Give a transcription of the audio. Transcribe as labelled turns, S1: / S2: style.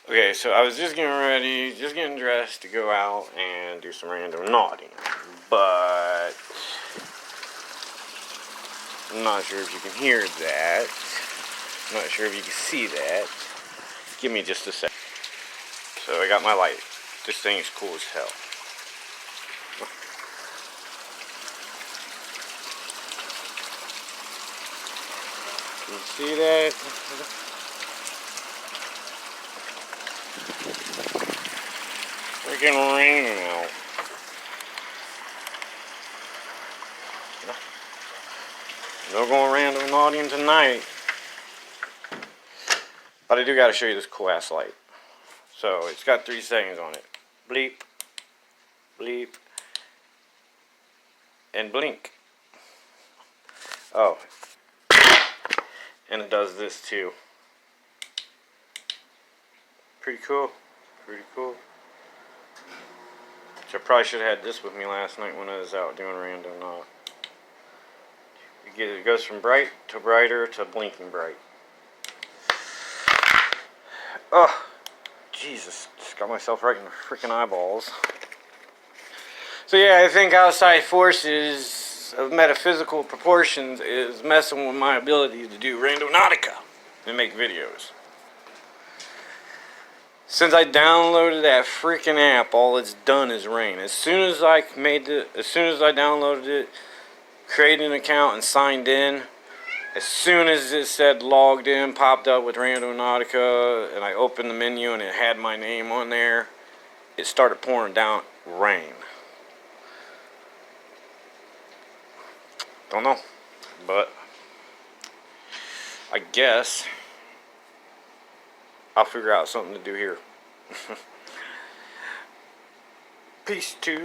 S1: Okay, so I was just getting ready, just getting dressed to go out and do some random naughty. But I'm not sure if you can hear that. I'm not sure if you can see that. Give me just a sec. So I got my light. This thing is cool as hell. Can you see that? Freaking rain out. No going random naughty tonight. But I do gotta show you this cool ass light. So it's got 3 settings on it. Bleep, bleep, and blink. Oh. And it does this too. Pretty cool. Pretty cool. So I probably should have had this with me last night when I was out doing random naught. It goes from bright to brighter to blinking bright. Oh, Jesus. Just got myself right in the freaking eyeballs. So yeah, I think outside forces of metaphysical proportions is messing with my ability to do randonautica and make videos. Since I downloaded that freaking app, all it's done is rain. As soon as I downloaded it, created an account and signed in, as soon as it said logged in, popped up with Randonautica, and I opened the menu and it had my name on there, it started pouring down rain. Don't know, but I guess I'll figure out something to do here. Peace, tube.